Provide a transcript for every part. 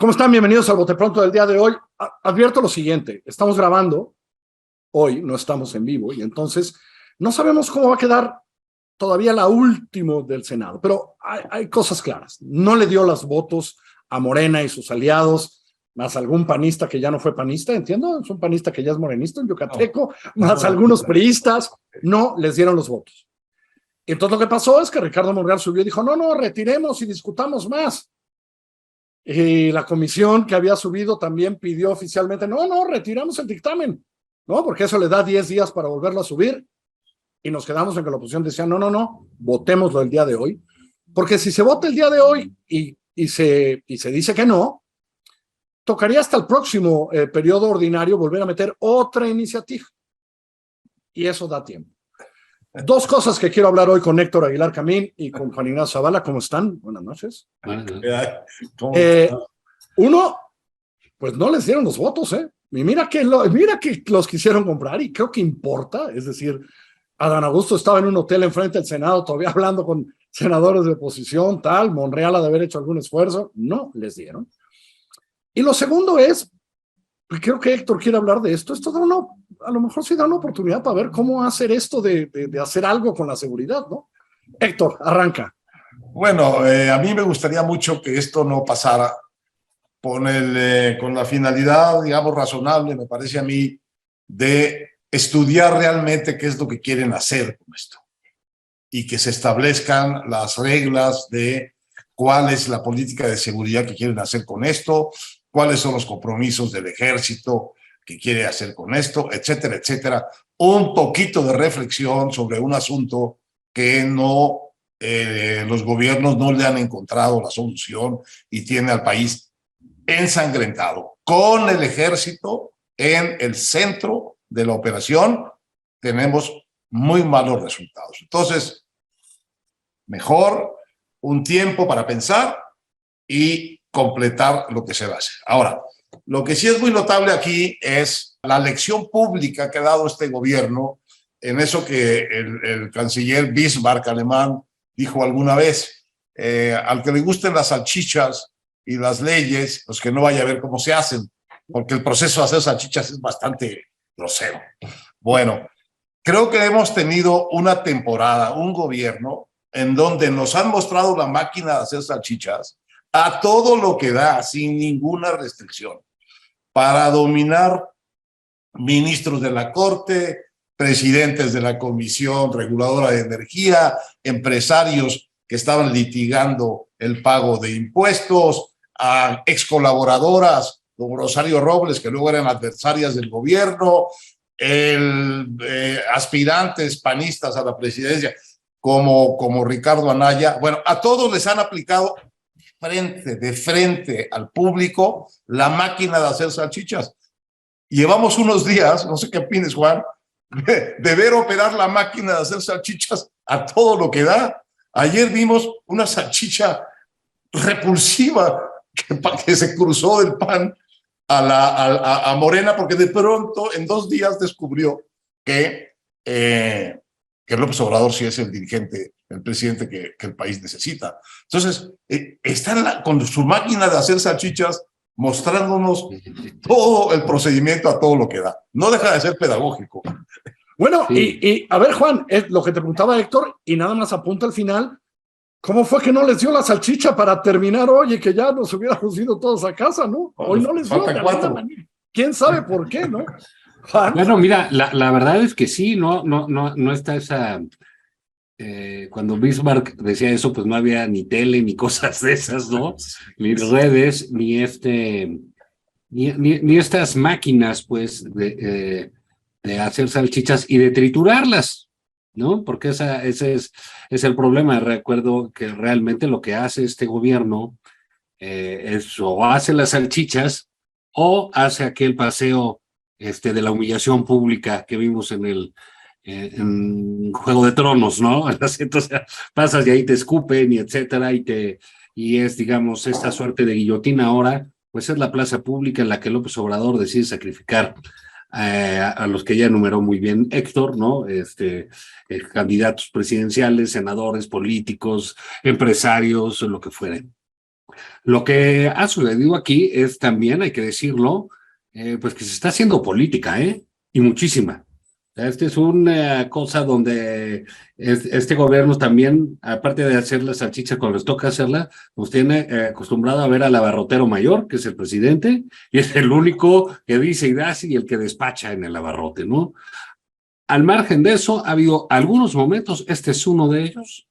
¿Cómo están? Bienvenidos al Bote Pronto del día de hoy. Advierto lo siguiente, estamos grabando hoy, no estamos en vivo, y entonces no sabemos cómo va a quedar todavía la última del Senado, pero hay cosas claras. No le dio los votos a Morena y sus aliados, más algún panista que ya no fue panista, entiendo, es un panista que ya es morenista, un yucateco, más algunos priistas, no les dieron los votos. Y entonces lo que pasó es que Ricardo Monreal subió y dijo, no, retiremos y discutamos más. Y la comisión que había subido también pidió oficialmente, no, retiramos el dictamen, ¿no? Porque eso le da 10 días para volverlo a subir. Y nos quedamos en que la oposición decía, no, votémoslo el día de hoy. Porque si se vota el día de hoy y se dice que no, tocaría hasta el próximo periodo ordinario volver a meter otra iniciativa. Y eso da tiempo. Dos cosas que quiero hablar hoy con Héctor Aguilar Camín y con Juan Ignacio Zavala. ¿Cómo están? Buenas noches. Uno, pues no les dieron los votos, ¿eh? Y mira que los quisieron comprar y creo que importa. Es decir, Adán Augusto estaba en un hotel enfrente del Senado todavía hablando con senadores de oposición, tal. Monreal ha de haber hecho algún esfuerzo. No les dieron. Y lo segundo es, creo que Héctor quiere hablar de esto. Esto a lo mejor sí da una oportunidad para ver cómo hacer esto de hacer algo con la seguridad, ¿no? Héctor, arranca. Bueno, a mí me gustaría mucho que esto no pasara con la finalidad, digamos, razonable, me parece a mí, de estudiar realmente qué es lo que quieren hacer con esto y que se establezcan las reglas de cuál es la política de seguridad que quieren hacer con esto, cuáles son los compromisos del ejército que quiere hacer con esto, etcétera, etcétera. Un poquito de reflexión sobre un asunto que los gobiernos no le han encontrado la solución y tiene al país ensangrentado. Con el ejército en el centro de la operación tenemos muy malos resultados. Entonces, mejor un tiempo para pensar y completar lo que se va a hacer. Ahora, lo que sí es muy notable aquí es la lección pública que ha dado este gobierno en eso que el canciller Bismarck alemán dijo alguna vez, al que le gusten las salchichas y las leyes, pues que no vaya a ver cómo se hacen, porque el proceso de hacer salchichas es bastante grosero. Bueno, creo que hemos tenido una temporada, un gobierno, en donde nos han mostrado la máquina de hacer salchichas a todo lo que da, sin ninguna restricción, para dominar ministros de la Corte, presidentes de la Comisión Reguladora de Energía, empresarios que estaban litigando el pago de impuestos, a ex colaboradoras como Rosario Robles, que luego eran adversarias del gobierno, aspirantes panistas a la presidencia como Ricardo Anaya. Bueno, a todos les han aplicado de frente al público la máquina de hacer salchichas. Llevamos unos días, no sé qué opines, Juan, de ver operar la máquina de hacer salchichas a todo lo que da. Ayer vimos una salchicha repulsiva que se cruzó del PAN a Morena, porque de pronto en 2 días descubrió que López Obrador sí es el dirigente, el presidente que el país necesita. Entonces, están con su máquina de hacer salchichas mostrándonos todo el procedimiento a todo lo que da. No deja de ser pedagógico. Bueno, sí. y a ver, Juan, es lo que te preguntaba Héctor, y nada más apunta al final, ¿cómo fue que no les dio la salchicha para terminar hoy y que ya nos hubiéramos ido todos a casa, no? Hoy no les dio. ¿Quién sabe por qué, no? Juan. Bueno, mira, la verdad es que sí, no está esa... cuando Bismarck decía eso, pues no había ni tele ni cosas de esas, ¿no? Ni redes, ni estas máquinas, pues, de hacer salchichas y de triturarlas, ¿no? Porque ese es el problema. Recuerdo que realmente lo que hace este gobierno es o hace las salchichas o hace aquel paseo de la humillación pública que vimos en Juego de Tronos, ¿no? Entonces pasas y ahí te escupen y etcétera, y es, digamos, esta suerte de guillotina ahora, pues es la plaza pública en la que López Obrador decide sacrificar a los que ya enumeró muy bien Héctor, ¿no? Candidatos presidenciales, senadores, políticos, empresarios, lo que fueren. Lo que ha sucedido aquí es también, hay que decirlo, pues que se está haciendo política, y muchísima. Esta es una cosa donde este gobierno también, aparte de hacer la salchicha cuando les toca hacerla, nos tiene acostumbrado a ver al abarrotero mayor, que es el presidente, y es el único que dice y hace y el que despacha en el abarrote, ¿no? Al margen de eso, ha habido algunos momentos, este es uno de ellos,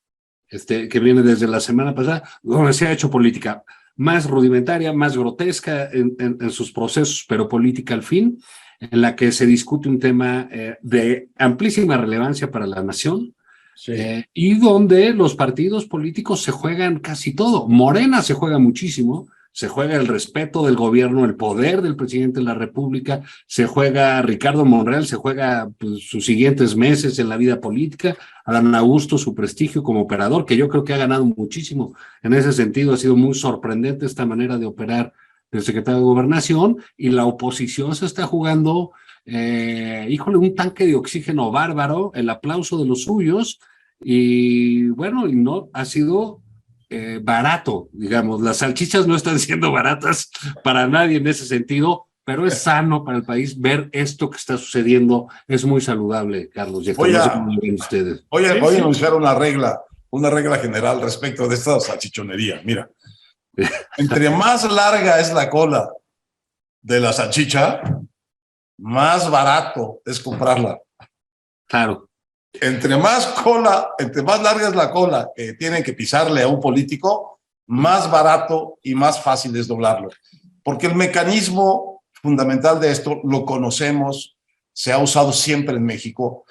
que viene desde la semana pasada, donde se ha hecho política más rudimentaria, más grotesca en sus procesos, pero política al fin, en la que se discute un tema de amplísima relevancia para la nación, Sí. Y donde los partidos políticos se juegan casi todo. Morena se juega muchísimo, se juega el respeto del gobierno, el poder del presidente de la República, se juega Ricardo Monreal, se juega pues, sus siguientes meses en la vida política, Adán Augusto, su prestigio como operador, que yo creo que ha ganado muchísimo. En ese sentido, ha sido muy sorprendente esta manera de operar del secretario de Gobernación, y la oposición se está jugando, híjole, un tanque de oxígeno bárbaro, el aplauso de los suyos, y bueno, y no ha sido barato, digamos, las salchichas no están siendo baratas para nadie en ese sentido, pero es sano para el país ver esto que está sucediendo, es muy saludable, Carlos. Voy a ustedes. voy a anunciar una regla general respecto de esta salchichonería. Mira, entre más larga es la cola de la salchicha, más barato es comprarla. Claro. Entre más larga es la cola que tienen que pisarle a un político, más barato y más fácil es doblarlo. Porque el mecanismo fundamental de esto lo conocemos, se ha usado siempre en México.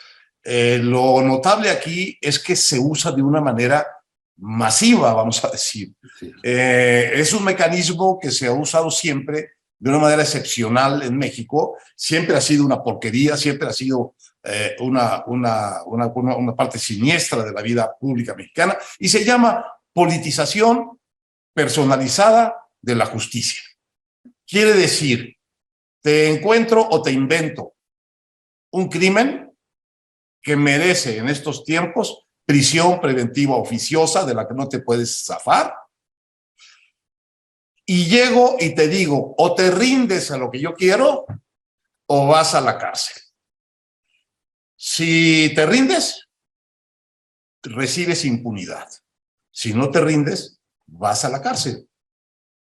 Lo notable aquí es que se usa de una manera masiva, vamos a decir. Sí. Es un mecanismo que se ha usado siempre de una manera excepcional en México. Siempre ha sido una porquería, siempre ha sido una parte siniestra de la vida pública mexicana, y se llama politización personalizada de la justicia. Quiere decir, te encuentro o te invento un crimen que merece en estos tiempos prisión preventiva oficiosa de la que no te puedes zafar, y llego y te digo, o te rindes a lo que yo quiero o vas a la cárcel. Si te rindes, recibes impunidad. Si no te rindes, vas a la cárcel.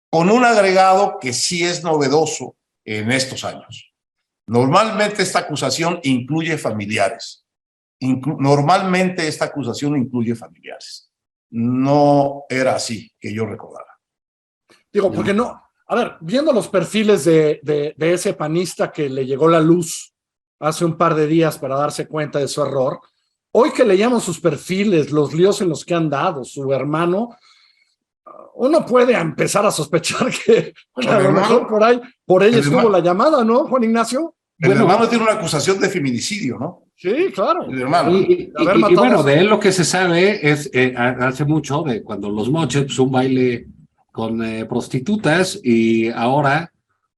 Con un agregado que sí es novedoso en estos años. Normalmente esta acusación incluye familiares. Normalmente esta acusación incluye familiares. No era así que yo recordara. Digo, porque no, a ver, viendo los perfiles de ese panista que le llegó la luz hace un par de días para darse cuenta de su error, hoy que leíamos sus perfiles, los líos en los que han dado, su hermano, uno puede empezar a sospechar que a lo mejor por ahí estuvo la llamada, ¿no, Juan Ignacio? El hermano tiene una acusación de feminicidio, ¿no? Sí, claro. El hermano. Y bueno, de él lo que se sabe es, hace mucho, de cuando los moches, pues un baile con prostitutas, y ahora,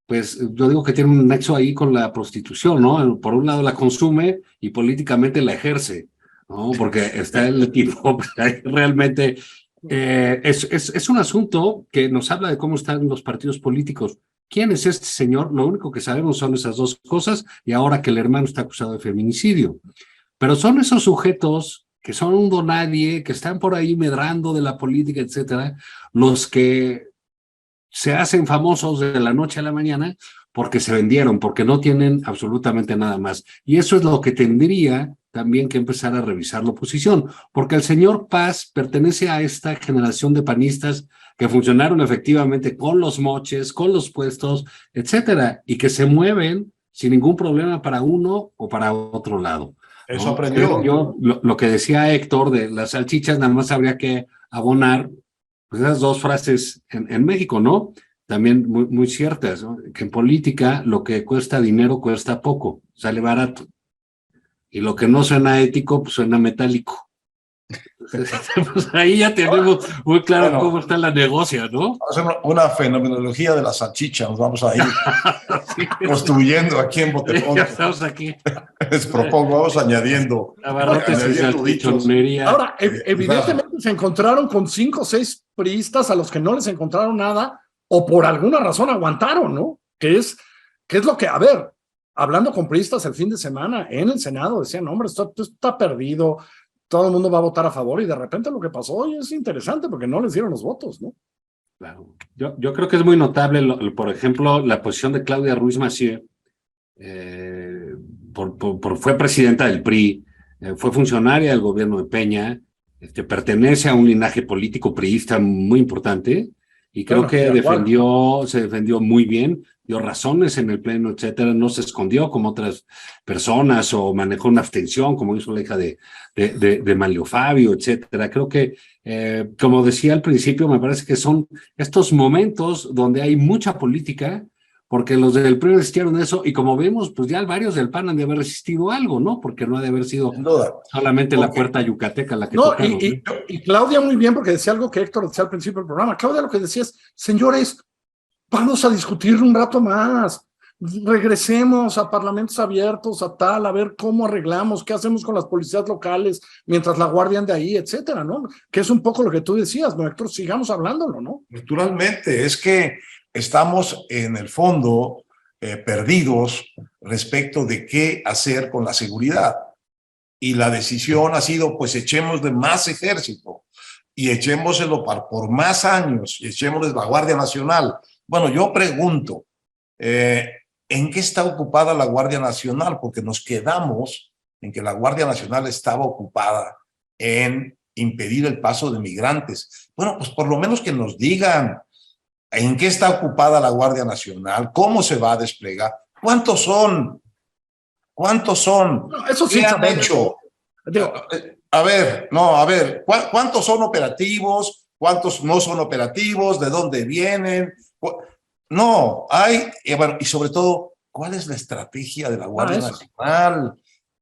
pues yo digo que tiene un nexo ahí con la prostitución, ¿no? Por un lado la consume y políticamente la ejerce, ¿no? Porque está el tipo, pues, ahí realmente es un asunto que nos habla de cómo están los partidos políticos. ¿Quién es este señor? Lo único que sabemos son esas dos cosas, y ahora que el hermano está acusado de feminicidio. Pero son esos sujetos que son un donadie, que están por ahí medrando de la política, etcétera, los que se hacen famosos de la noche a la mañana porque se vendieron, porque no tienen absolutamente nada más. Y eso es lo que tendría también que empezar a revisar la oposición, porque el señor Paz pertenece a esta generación de panistas que funcionaron efectivamente con los moches, con los puestos, etcétera, y que se mueven sin ningún problema para uno o para otro lado. Eso ¿no? aprendió. Yo, lo que decía Héctor de las salchichas, nada más habría que abonar pues esas dos frases en México, ¿no? También muy, muy ciertas, ¿no? Que en política lo que cuesta dinero cuesta poco, sale barato. Y lo que no suena ético, pues suena metálico. Pues ahí ya tenemos muy claro cómo está la negocia, ¿no? Vamos a hacer una fenomenología de la salchicha, nos vamos a ir construyendo aquí en Botepón. Ya estamos aquí. Les propongo, vamos añadiendo. Abarrotes y salchichonería. Ahora, evidentemente se encontraron con 5 o 6 priistas a los que no les encontraron nada o por alguna razón aguantaron, ¿no? Que es lo que, a ver, hablando con priistas el fin de semana en el Senado, decían, hombre, esto está perdido, todo el mundo va a votar a favor, y de repente lo que pasó hoy es interesante porque no les dieron los votos, ¿no? Claro. Yo creo que es muy notable, por ejemplo, la posición de Claudia Ruiz Massieu, fue presidenta del PRI, fue funcionaria del gobierno de Peña, pertenece a un linaje político priista muy importante, y creo que se defendió muy bien, dio razones en el pleno, etcétera, no se escondió como otras personas o manejó una abstención como hizo la hija de Manlio Fabio, etcétera. Creo que, como decía al principio, me parece que son estos momentos donde hay mucha política, porque los del PRI resistieron eso, y como vemos, pues ya varios del PAN han de haber resistido algo, ¿no? Porque no ha de haber sido solamente la puerta yucateca la que tocaron. Y Claudia muy bien, porque decía algo que Héctor decía al principio del programa. Claudia lo que decía es, señores, vamos a discutir un rato más, regresemos a parlamentos abiertos, a ver cómo arreglamos, qué hacemos con las policías locales mientras la guardia ande ahí, etcétera, ¿no? Que es un poco lo que tú decías, ¿no, Héctor? Sigamos hablándolo, ¿no? Naturalmente, es que estamos en el fondo perdidos respecto de qué hacer con la seguridad. Y la decisión ha sido, pues echemos de más ejército y echémoselo por más años y echémosles la Guardia Nacional. Bueno, yo pregunto, ¿en qué está ocupada la Guardia Nacional? Porque nos quedamos en que la Guardia Nacional estaba ocupada en impedir el paso de migrantes. Bueno, pues por lo menos que nos digan en qué está ocupada la Guardia Nacional, cómo se va a desplegar, cuántos son. No, eso sí ¿Qué han hecho? A ver, ¿cuántos son operativos? ¿Cuántos no son operativos? ¿De dónde vienen? No, bueno, y sobre todo, ¿cuál es la estrategia de la Guardia Nacional?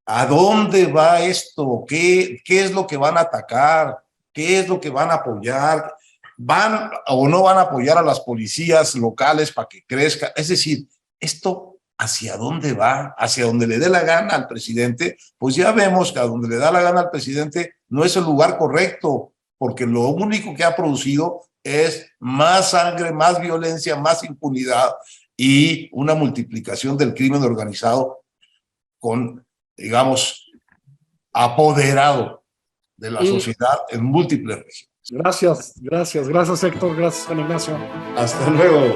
¿A dónde va esto? ¿Qué es lo que van a atacar? ¿Qué es lo que van a apoyar? ¿Van o no van a apoyar a las policías locales para que crezca? Es decir, esto ¿hacia dónde va? ¿Hacia donde le dé la gana al presidente? Pues ya vemos que a donde le da la gana al presidente no es el lugar correcto, porque lo único que ha producido es más sangre, más violencia, más impunidad y una multiplicación del crimen organizado con, digamos, apoderado de la sociedad en múltiples regiones. Gracias Héctor, gracias Juan Ignacio. Hasta luego.